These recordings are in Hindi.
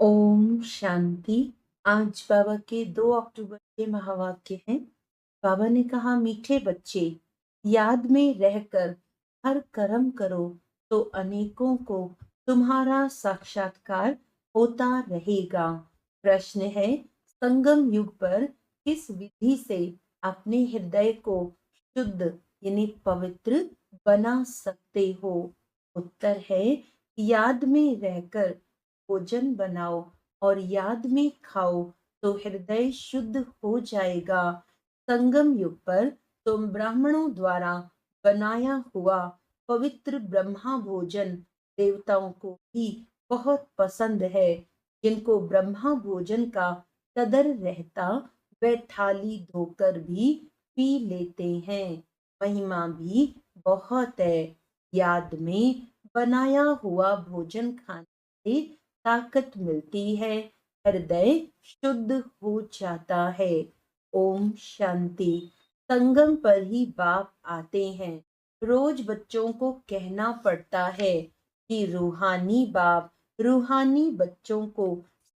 ओम शांति। आज बाबा के 2 अक्टूबर के महावाक्य हैं। बाबा ने कहा, मीठे बच्चे, याद में रहकर हर कर्म करो तो अनेकों को तुम्हारा साक्षात्कार होता रहेगा। प्रश्न है, संगम युग पर किस विधि से अपने हृदय को शुद्ध यानी पवित्र बना सकते हो? उत्तर है, याद में रहकर भोजन बनाओ और याद में खाओ तो हृदय शुद्ध हो जाएगा। संगम युग पर तुम ब्राह्मणों द्वारा बनाया हुआ पवित्र ब्रह्मा भोजन देवताओं को भी बहुत पसंद है। जिनको ब्रह्मा भोजन का कदर रहता वे थाली धोकर भी पी लेते हैं। महिमा भी बहुत है। याद में बनाया हुआ भोजन खाने से ताकत मिलती है, हृदय शुद्ध हो जाता है। ओम शांति। संगम पर ही बाप आते हैं। रोज बच्चों को कहना पड़ता है कि रूहानी बाप रूहानी बच्चों को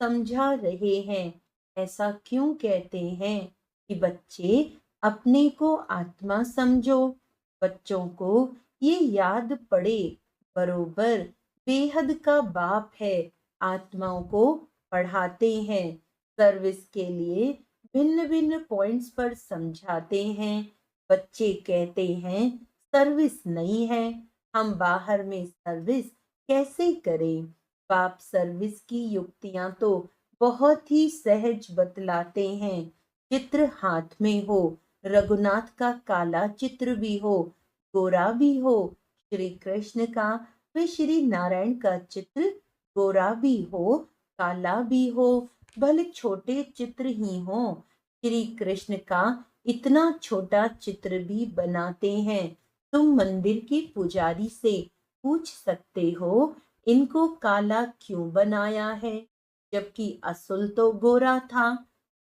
समझा रहे हैं। ऐसा क्यों कहते हैं कि बच्चे अपने को आत्मा समझो। बच्चों को ये याद पड़े, बरोबर बेहद का बाप है, आत्माओं को पढ़ाते हैं। सर्विस के लिए भिन्न भिन्न पॉइंट्स पर समझाते हैं। बच्चे कहते हैं सर्विस नहीं है, हम बाहर में सर्विस कैसे करें? बाप सर्विस की युक्तियां तो बहुत ही सहज बतलाते हैं। चित्र हाथ में हो, रघुनाथ का काला चित्र भी हो, गोरा भी हो, श्री कृष्ण का व श्री नारायण का चित्र गोरा भी हो, काला भी हो, भले छोटे चित्र ही हो। श्री कृष्ण का इतना छोटा चित्र भी बनाते हैं। तुम मंदिर के पुजारी से पूछ सकते हो, इनको काला क्यों बनाया है, जबकि असल तो गोरा था।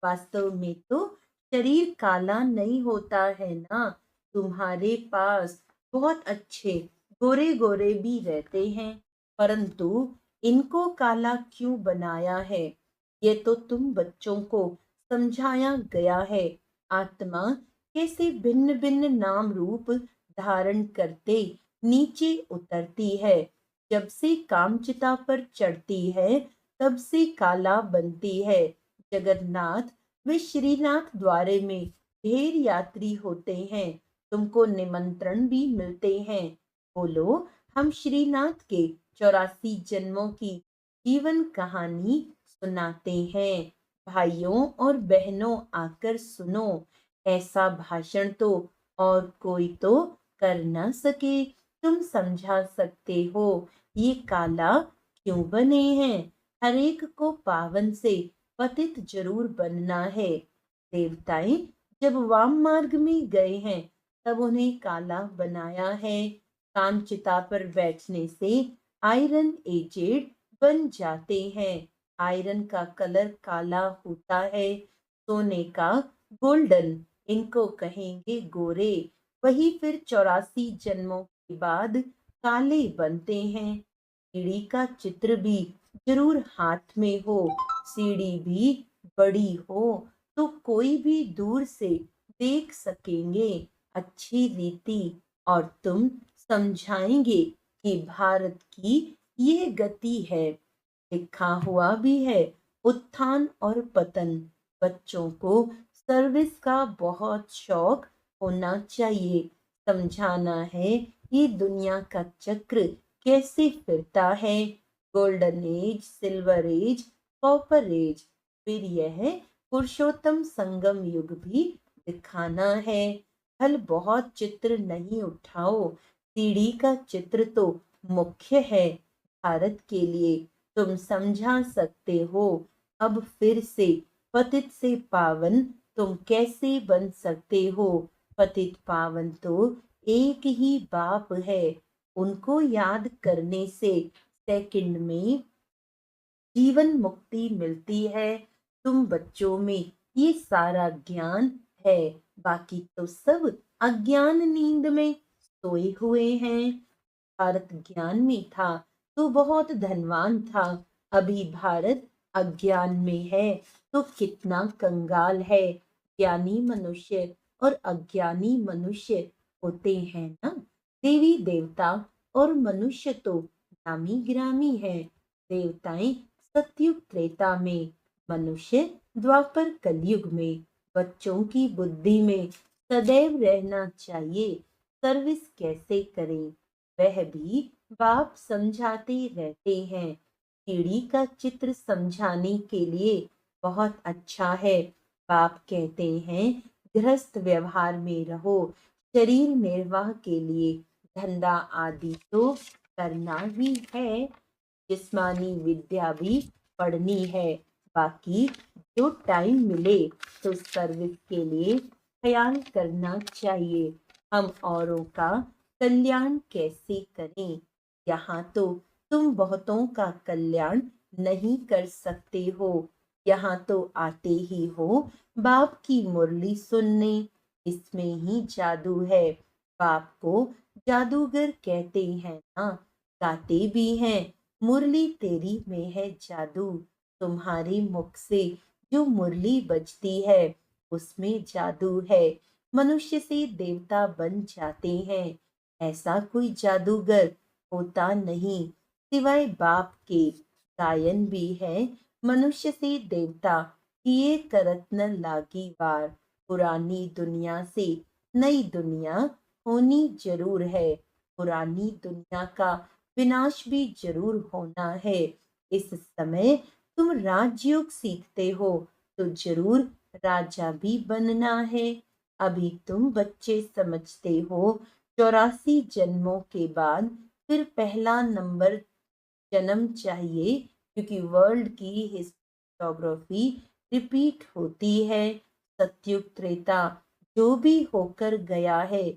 वास्तव में तो शरीर काला नहीं होता है ना। तुम्हारे पास बहुत अच्छे गोरे गोरे भी रहते हैं, परंतु इनको काला क्यों बनाया है, ये तो तुम बच्चों को समझाया गया है। आत्मा कैसे भिन्न भिन्न नाम रूप धारण करते नीचे उतरती है। जब से कामचिता पर चढ़ती है तब से काला बनती है। जगन्नाथ वे श्रीनाथ द्वारे में ढेर यात्री होते हैं। तुमको निमंत्रण भी मिलते हैं। बोलो, हम श्रीनाथ के 84 जन्मों की जीवन कहानी सुनाते हैं। भाइयों और बहनों आकर सुनो। ऐसा भाषण तो और कोई तो कर ना सके। तुम समझा सकते हो ये काला क्यों बने हैं। हर एक को पावन से पतित जरूर बनना है। देवताएं जब वाम मार्ग में गए हैं तब उन्हें काला बनाया है। कामचिता पर बैठने से आयरन एजेड बन जाते हैं। आयरन का कलर काला होता है, सोने का गोल्डन, इनको कहेंगे गोरे। वही फिर 84 जन्मों के बाद काले बनते हैं। सीढ़ी का चित्र भी जरूर हाथ में हो, सीढ़ी भी बड़ी हो तो कोई भी दूर से देख सकेंगे अच्छी रीति, और तुम समझाएंगे कि भारत की ये गति है। लिखा हुआ भी है, उत्थान और पतन। बच्चों को सर्विस का बहुत शौक होना चाहिए। समझाना है ये दुनिया का चक्र कैसे फिरता है। Golden age, silver age, copper age, फिर यह पुरुषोत्तम संगम युग भी दिखाना है। फल बहुत चित्र नहीं उठाओ, सीढ़ी का चित्र तो मुख्य है भारत के लिए। तुम समझा सकते हो। अब फिर से पतित से पावन तुम कैसे बन सकते हो। पतित पावन तो एक ही बाप है। उनको याद करने से सेकंड में जीवन मुक्ति मिलती है। तुम बच्चों में ये सारा ज्ञान है, बाकी तो सब अज्ञान नींद में सोए हुए हैं। भारत ज्ञान में था तो बहुत धनवान था। अभी भारत अज्ञान में है तो कितना कंगाल है। ज्ञानी मनुष्य और अज्ञानी मनुष्य होते हैं ना। देवी देवता और मनुष्य तो नामी गिरामी है। देवताएं सतयुग त्रेता में, मनुष्य द्वापर कलयुग में। बच्चों की बुद्धि में सदैव रहना चाहिए सर्विस कैसे करें, वह भी बाप समझाते रहते हैं। सीढ़ी का चित्र समझाने के लिए बहुत अच्छा है। बाप कहते हैं गृहस्थ व्यवहार में रहो, शरीर निर्वाह के लिए धंधा आदि तो करना ही है, जिस्मानी विद्या भी पढ़नी है। बाकी जो टाइम मिले तो सर्विस के लिए ख्याल करना चाहिए। हम औरों का कल्याण कैसे करें। यहाँ तो तुम बहुतों का कल्याण नहीं कर सकते हो। यहाँ तो आते ही हो बाप की मुरली सुनने, इसमें ही जादू है। बाप को जादूगर कहते हैं ना, गाते भी हैं मुरली तेरी में है जादू। तुम्हारे मुख से जो मुरली बजती है उसमें जादू है। मनुष्य से देवता बन जाते हैं, ऐसा कोई जादूगर होता नहीं सिवाय बाप के। गायन भी है मनुष्य से देवता किए करत न लागी वार। पुरानी दुनिया से नई दुनिया होनी जरूर है, पुरानी दुनिया का विनाश भी जरूर होना है। इस समय तुम राजयोग सीखते हो तो जरूर राजा भी बनना है। अभी तुम बच्चे समझते हो 84 जन्मों के बाद फिर पहला नंबर जन्म चाहिए, क्योंकि वर्ल्ड की हिस्टोग्राफी रिपीट होती है। सतयुग त्रेता जो भी होकर गया है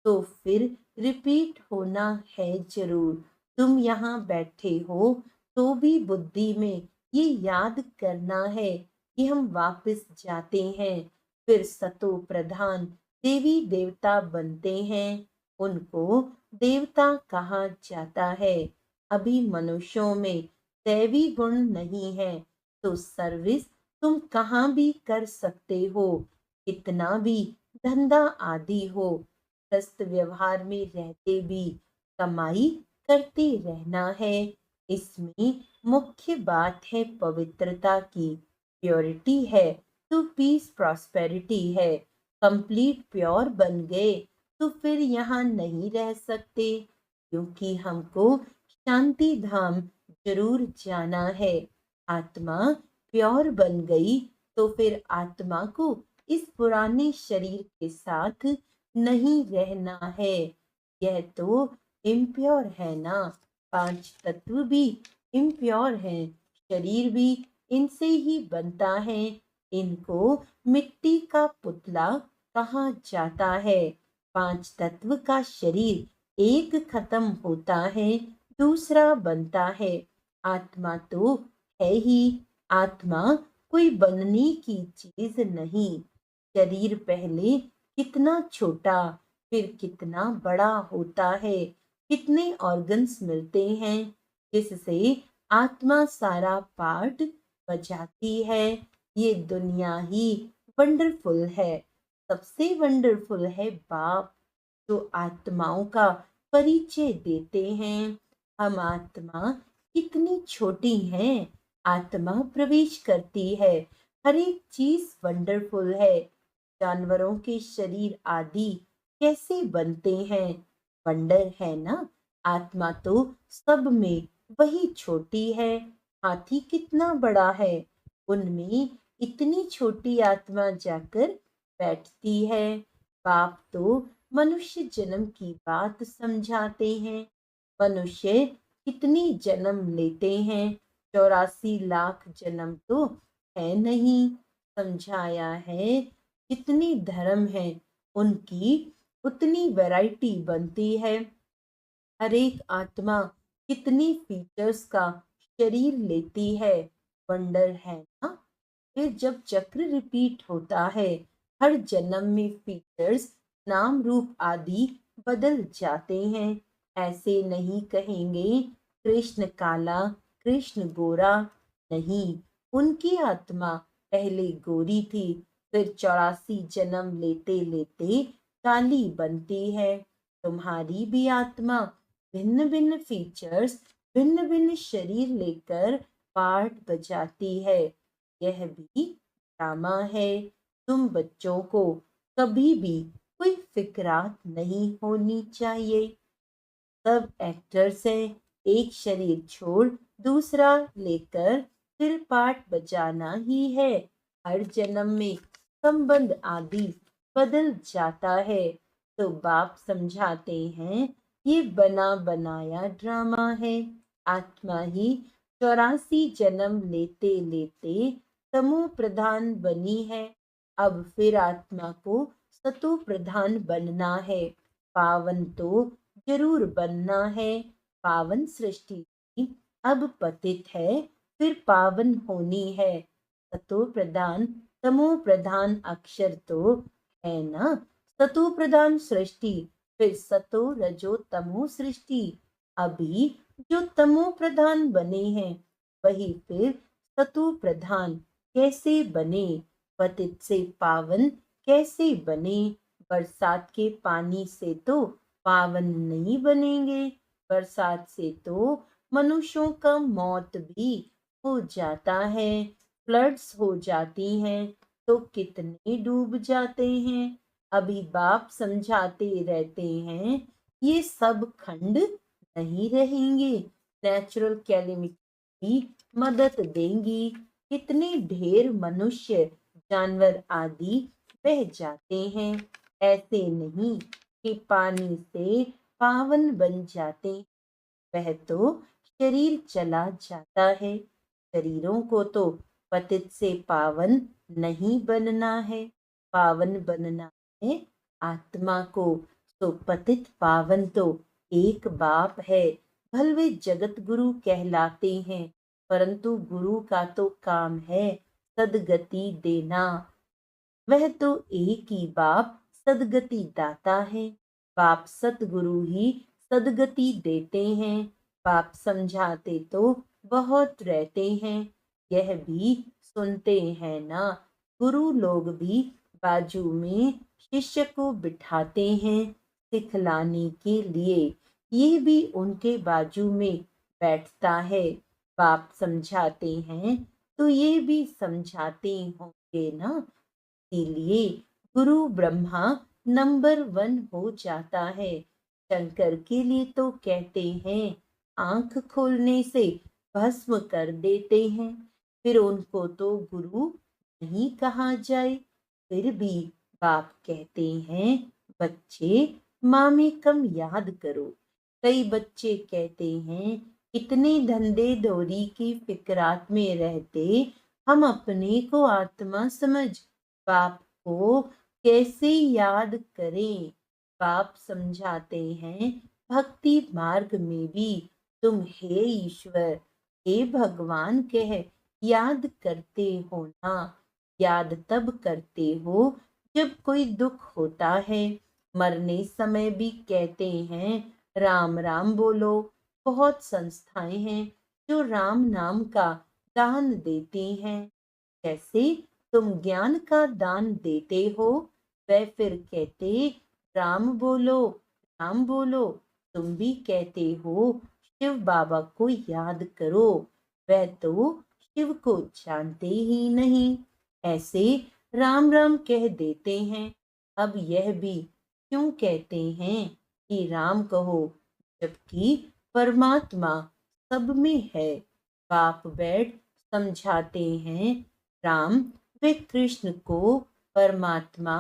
तो फिर रिपीट होना है जरूर। तुम यहाँ बैठे हो तो भी बुद्धि में ये याद करना है कि हम वापस जाते हैं, फिर सतो प्रधान देवी देवता बनते हैं, उनको देवता कहा जाता है। अभी मनुष्यों में दैवी गुण नहीं है तो सर्विस तुम कहाँ भी कर सकते हो, कितना भी धंधा आदि हो। हस्त व्यवहार में रहते भी कमाई करते रहना है। इसमें मुख्य बात है पवित्रता की, प्योरिटी है तो पीस प्रॉस्पेरिटी है। कंप्लीट प्योर बन गए तो फिर यहाँ नहीं रह सकते, क्योंकि हमको शांति धाम जरूर जाना है। आत्मा प्योर बन गई तो फिर आत्मा को इस पुराने शरीर के साथ नहीं रहना है। यह तो इम्प्योर है ना, 5 तत्व भी इम्प्योर हैं, शरीर भी इनसे ही बनता है। इनको मिट्टी का पुतला कहा जाता है। 5 तत्व का शरीर एक खत्म होता है दूसरा बनता है। आत्मा तो है ही, आत्मा कोई बनने की चीज नहीं। शरीर पहले कितना छोटा फिर कितना बड़ा होता है, कितने ऑर्गन्स मिलते हैं जिससे आत्मा सारा पार्ट बजाती है। ये दुनिया ही वंडरफुल है। सबसे वंडरफुल है बाप जो आत्माओं का परिचय देते हैं। हम आत्मा कितनी छोटी हैं, आत्मा प्रवेश करती है, हर एक चीज वंडरफुल है। जानवरों के शरीर आदि कैसे बनते हैं, वंडर है ना। आत्मा तो सब में वही छोटी है। हाथी कितना बड़ा है, उनमें इतनी छोटी आत्मा जाकर बैठती है। बाप तो मनुष्य जन्म की बात समझाते हैं। मनुष्य कितनी जन्म लेते हैं, 84 लाख जन्म तो है नहीं। समझाया है जितनी धर्म है उनकी उतनी वैरायटी बनती है। हर एक आत्मा कितनी फीचर्स का शरीर लेती है, वंडर है ना। फिर जब चक्र रिपीट होता है हर जन्म में फीचर्स नाम रूप आदि बदल जाते हैं। ऐसे नहीं कहेंगे कृष्ण काला कृष्ण गोरा, नहीं, उनकी आत्मा पहले गोरी थी, फिर 84 जन्म लेते लेते काली बनती है। तुम्हारी भी आत्मा भिन्न भिन्न फीचर्स, भिन्न भिन्न शरीर लेकर पार्ट बजाती है। यह भी ड्रामा है। तुम बच्चों को कभी भी कोई फिक्रात नहीं होनी चाहिए। सब एक्टर्स हैं, एक शरीर छोड़ दूसरा लेकर फिर पार्ट बजाना ही है। हर जन्म में संबंध आदि बदल जाता है। तो बाप समझाते हैं ये बना बनाया ड्रामा है। आत्मा ही 84 जन्म लेते लेते तमो प्रधान बनी है। अब फिर आत्मा को सतो प्रधान बनना है। पावन तो जरूर बनना है। पावन सृष्टि अब पतित है, फिर पावन होनी है। सतो प्रधान तमो प्रधान अक्षर तो है ना। सतो प्रधान सृष्टि, फिर सतो रजो तमो सृष्टि। अभी जो तमो प्रधान बने हैं वही फिर सतो प्रधान कैसे बने। पतित से पावन कैसे बने। बरसात के पानी से तो पावन नहीं बनेंगे। बरसात से तो मनुष्यों का मौत भी हो जाता है। फ्लड्स हो जाती हैं तो कितने डूब जाते हैं। अभी बाप समझाते रहते हैं ये सब खंड नहीं रहेंगे। नेचुरल कैलेमिटी मदद देंगी। कितने ढेर मनुष्य जानवर आदि बह जाते हैं। ऐसे नहीं कि पानी से पावन बन जाते। वह तो शरीर चला जाता है। शरीरों को तो पतित से पावन नहीं बनना है, पावन बनना है आत्मा को। तो पतित पावन तो एक बाप है। भलवे जगत गुरु कहलाते हैं, परंतु गुरु का तो काम है सदगति देना। वह तो एक ही बाप सदगति दाता है। बाप सतगुरु ही सदगति देते हैं। बाप समझाते तो बहुत रहते हैं, यह भी सुनते हैं ना। गुरु लोग भी बाजू में शिष्य को बिठाते हैं सिखलाने के लिए। ये भी उनके बाजू में बैठता है। बाप समझाते हैं तो ये भी समझाते होंगे ना। इसीलिए गुरु ब्रह्मा नंबर 1 हो जाता है। शंकर के लिए तो कहते हैं आंख खोलने से भस्म कर देते हैं। फिर उनको तो गुरु नहीं कहा जाए। फिर भी बाप कहते हैं बच्चे माँ कम याद करो। कई बच्चे कहते हैं इतने धंधे दौरी की फिक्रात में रहते हम अपने को आत्मा समझ बाप को कैसे याद करें। बाप समझाते हैं भक्ति मार्ग में भी तुम हे ईश्वर, हे भगवान कह याद करते हो ना। याद तब करते हो जब कोई दुख होता है। मरने समय भी कहते हैं राम राम बोलो। बहुत संस्थाएं हैं जो राम नाम का दान देती हैं। जैसे तुम ज्ञान का दान देते हो, वह फिर कहते राम बोलो, राम बोलो। तुम भी कहते हो शिव बाबा को याद करो, वह तो शिव को जानते ही नहीं। ऐसे राम राम कह देते हैं। अब यह भी क्यों कहते हैं कि राम कहो, जबकि परमात्मा सब में है। बाप बैठ समझाते हैं राम वे कृष्ण को परमात्मा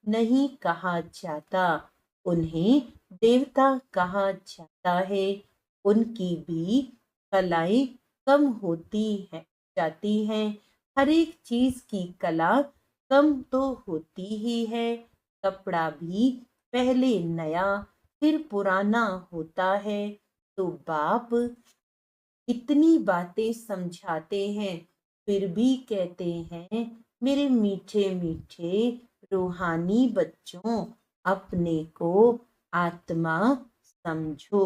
नहीं कहा जाता, उन्हें देवता कहा जाता है। उनकी भी कलाएं कम होती है जाती हैं। हर एक चीज की कला कम तो होती ही है। कपड़ा भी पहले नया फिर पुराना होता है। तो बाप इतनी बातें समझाते हैं, फिर भी कहते हैं मेरे मीठे मीठे रूहानी बच्चों, अपने को आत्मा समझो।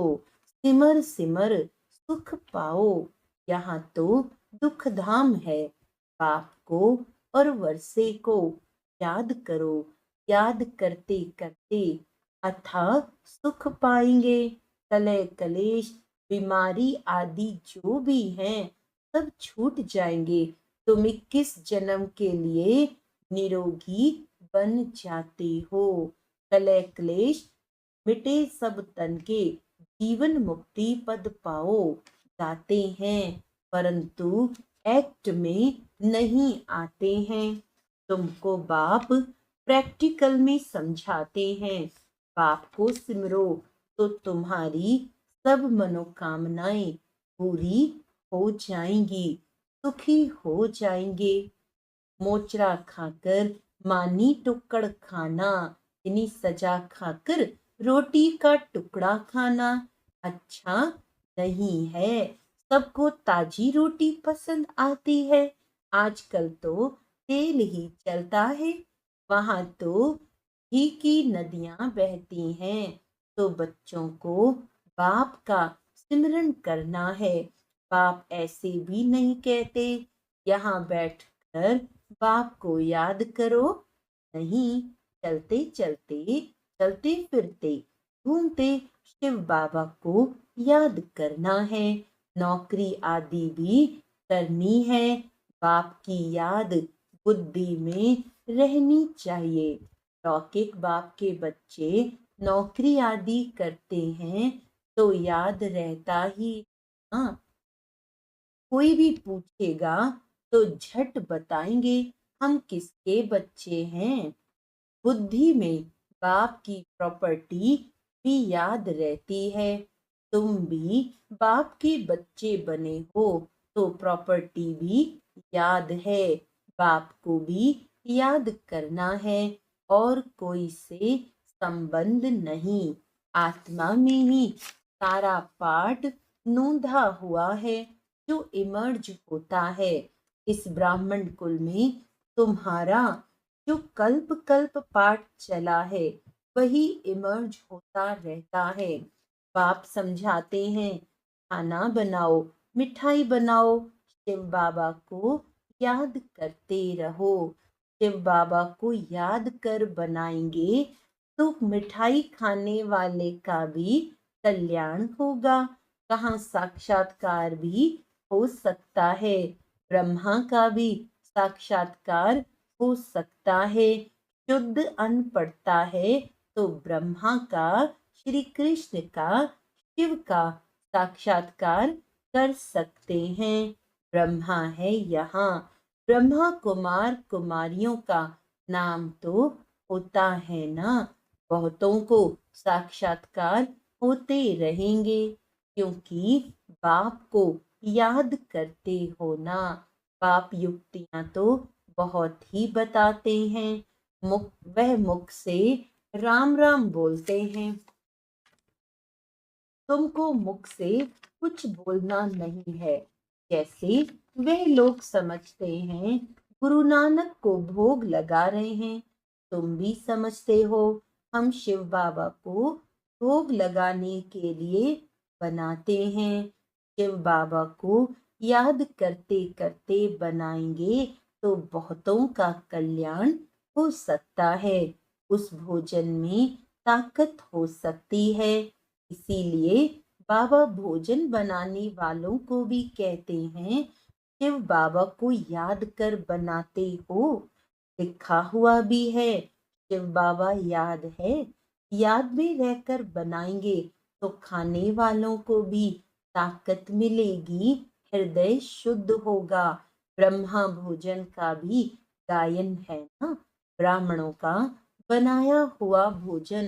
सिमर सिमर सुख पाओ। यहाँ तो दुख धाम है, बाप को और वर्षे को याद करो। याद करते करते अथाह सुख पाएंगे। कलह कलेश बीमारी आदि जो भी हैं सब छूट जाएंगे। तुम 21 जन्म के लिए निरोगी बन जाते हो। कलह क्लेश मिटे सब तन के, जीवन मुक्ति पद पाओ। गाते हैं परंतु एक्ट में नहीं आते हैं। तुमको बाप प्रैक्टिकल में समझाते हैं। बाप को सिमरो तो तुम्हारी सब मनोकामनाएं पूरी हो जाएंगी, सुखी हो जाएंगे। मोचरा खाकर मानी टुक्कड़ खाना, यानी सजा खाकर रोटी का टुकड़ा खाना अच्छा नहीं है। सबको ताजी रोटी पसंद आती है। आजकल तो तेल ही चलता है। वहां तो घी की नदियां बहती हैं। तो बच्चों को बाप का सिमरन करना है। बाप ऐसे भी नहीं कहते यहाँ बैठकर बाप को याद करो। नहीं, चलते चलते चलते फिरते घूमते शिव बाबा को याद करना है। नौकरी आदि भी करनी है। बाप की याद बुद्धि में रहनी चाहिए। लौकिक बाप के बच्चे नौकरी आदि करते हैं तो याद रहता ही। हाँ, कोई भी पूछेगा तो झट बताएंगे हम किसके बच्चे हैं। बुद्धि में बाप की प्रॉपर्टी भी याद रहती है। तुम भी बाप के बच्चे बने हो तो प्रॉपर्टी भी याद है। बाप को भी याद करना है और कोई से संबंध नहीं। आत्मा में ही सारा पाठ नूंधा हुआ है जो इमर्ज होता है। इस ब्राह्मण कुल में तुम्हारा जो कल्प कल्प पाठ चला है वही इमर्ज होता रहता है। बाप समझाते हैं खाना बनाओ, मिठाई बनाओ, शिव बाबा को याद करते रहो। शिव बाबा को याद कर बनाएंगे तो मिठाई खाने वाले का भी कल्याण होगा। कहाँ साक्षात्कार भी हो सकता है। ब्रह्मा का भी साक्षात्कार हो सकता है। शुद्ध अन्न पड़ता है तो ब्रह्मा का, श्री कृष्ण का, शिव का साक्षात्कार कर सकते हैं। ब्रह्मा है यहाँ। ब्रह्मा कुमार कुमारियों का नाम तो होता है ना। बहुतों को साक्षात्कार होते रहेंगे क्योंकि बाप को याद करते हो ना। बाप युक्तियां तो बहुत ही बताते हैं। वह मुख से राम राम बोलते हैं। तुमको मुख से कुछ बोलना नहीं है। जैसे वे लोग समझते हैं गुरु नानक को भोग लगा रहे हैं, तुम भी समझते हो हम शिव बाबा को भोग लगाने के लिए बनाते हैं। शिव बाबा को याद करते करते बनाएंगे तो बहुतों का कल्याण हो सकता है। उस भोजन में ताकत हो सकती है। इसीलिए बाबा भोजन बनाने वालों को भी कहते हैं शिव बाबा को याद कर बनाते हो। लिखा हुआ भी है शिव बाबा याद है। याद में रहकर बनाएंगे तो खाने वालों को भी ताकत मिलेगी, हृदय शुद्ध होगा। ब्रह्मा भोजन का भी गायन है ना। ब्राह्मणों का बनाया हुआ भोजन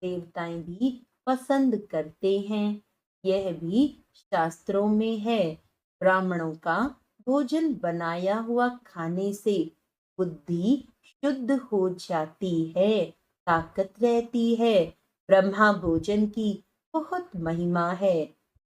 देवताएं भी पसंद करते हैं। यह भी शास्त्रों में है। ब्राह्मणों का भोजन बनाया हुआ खाने से बुद्धि शुद्ध हो जाती है, ताकत रहती है। ब्रह्मा भोजन की बहुत महिमा है।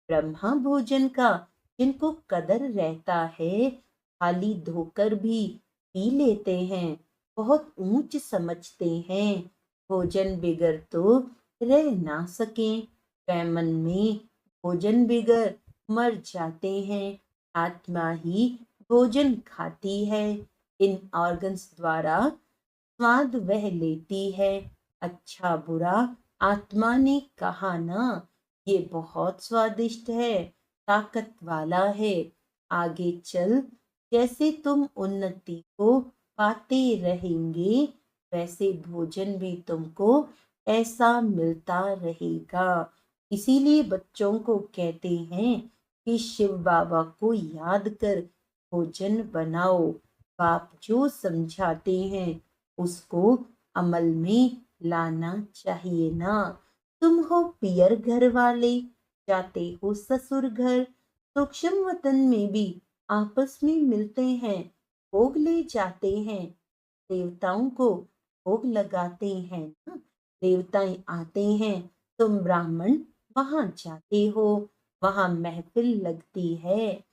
ब्रह्मा भोजन का जिनको कदर रहता है थाली धोकर भी पी लेते हैं, बहुत ऊंच समझते हैं। भोजन बिगर तो रह ना सके। पैमन में भोजन बिगर मर जाते हैं। आत्मा ही भोजन खाती है, इन ऑर्गन्स द्वारा स्वाद वह लेती है। अच्छा बुरा आत्मा ने कहा ना, ये बहुत स्वादिष्ट है, ताकत वाला है। आगे चल जैसे तुम उन्नति को पाते रहेंगे, वैसे भोजन भी तुमको ऐसा मिलता रहेगा। इसीलिए बच्चों को कहते हैं कि शिव बाबा को याद कर भोजन बनाओ। बाप जो समझाते हैं उसको अमल में लाना चाहिए ना। तुम हो पियर घर वाले, जाते हो ससुर घर, सूक्ष्म वतन में भी आपस में मिलते हैं, भोग ले जाते हैं। देवताओं को भोग लगाते हैं ना, देवताएं आते हैं, तुम ब्राह्मण वहां जाते हो, वहां महफिल लगती है।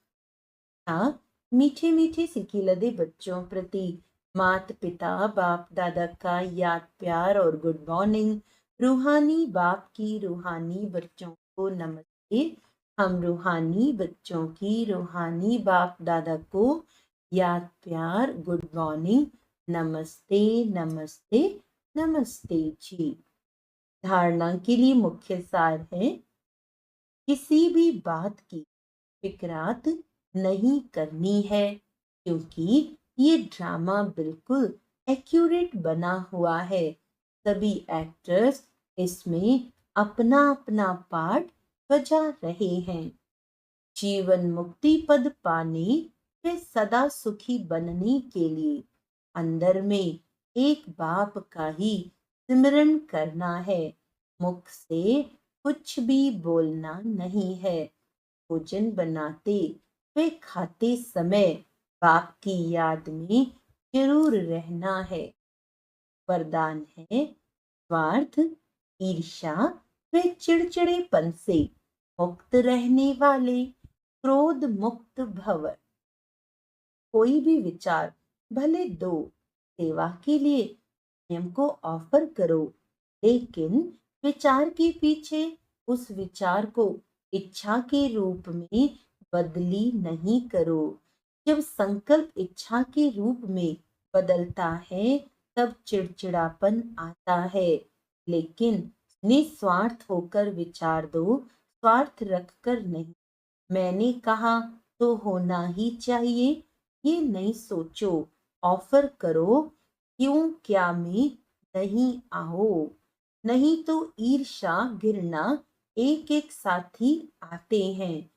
हाँ, मीठे मीठे सिकिलदे बच्चों प्रति माता पिता बाप दादा का याद प्यार और गुड मॉर्निंग। रूहानी बाप की रूहानी बच्चों को नमस्ते। हम रूहानी बच्चों की रूहानी बाप दादा को याद प्यार गुड मॉर्निंग, नमस्ते नमस्ते नमस्ते जी। धारणा के लिए मुख्य सार है, किसी भी बात की फिक्रात नहीं करनी है, क्योंकि ये ड्रामा बिल्कुल एक्यूरेट बना हुआ है। सभी एक्टर्स इसमें अपना अपना पार्ट बजा रहे हैं। जीवन मुक्ति पद पाने व सदा सुखी बनने के लिए अंदर में एक बाप का ही सिमरन करना है। मुख से कुछ भी बोलना नहीं है। भोजन बनाते वे खाते समय बाप की याद में जरूर रहना है। वरदान है, स्वार्थ, ईर्ष्या व चिड़चिड़ेपन से मुक्त रहने वाले क्रोध मुक्त भव। कोई भी विचार भले दो, सेवा के लिए स्वयं को ऑफर करो, लेकिन विचार के पीछे उस विचार को इच्छा के रूप में बदली नहीं करो। जब संकल्प इच्छा के रूप में बदलता है तब चिड़चिड़ापन आता है। लेकिन निस्वार्थ होकर विचार दो, स्वार्थ रखकर नहीं। मैंने कहा तो होना ही चाहिए, ये नहीं सोचो। ऑफर करो, क्यों क्या में नहीं आओ। नहीं तो ईर्ष्या घृणा एक एक साथ ही आते हैं।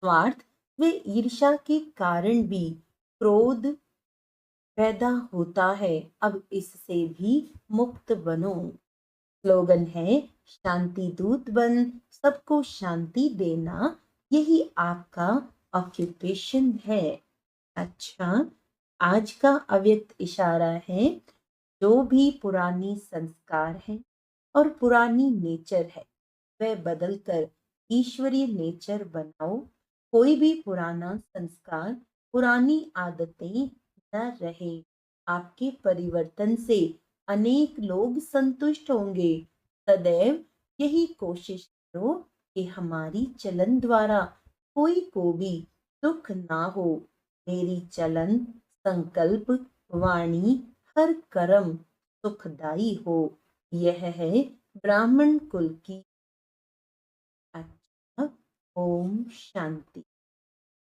स्वार्थ व ईर्ष्या के कारण भी क्रोध पैदा होता है। अब इससे भी मुक्त बनो। स्लोगन है, शांति दूत बन, सबको शांति देना, यही आपका ऑक्यूपेशन है। अच्छा, आज का अव्यक्त इशारा है, जो भी पुरानी संस्कार है और पुरानी नेचर है वह बदलकर ईश्वरीय नेचर बनाओ। कोई भी पुराना संस्कार, पुरानी आदतें न रहे। आपके परिवर्तन से अनेक लोग संतुष्ट होंगे। सदैव यही कोशिश करो कि हमारी चलन द्वारा कोई को भी दुख ना हो। मेरी चलन, संकल्प, वाणी, हर कर्म सुखदाई हो। यह है ब्राह्मण कुल की। अच्छा, ओम शांति।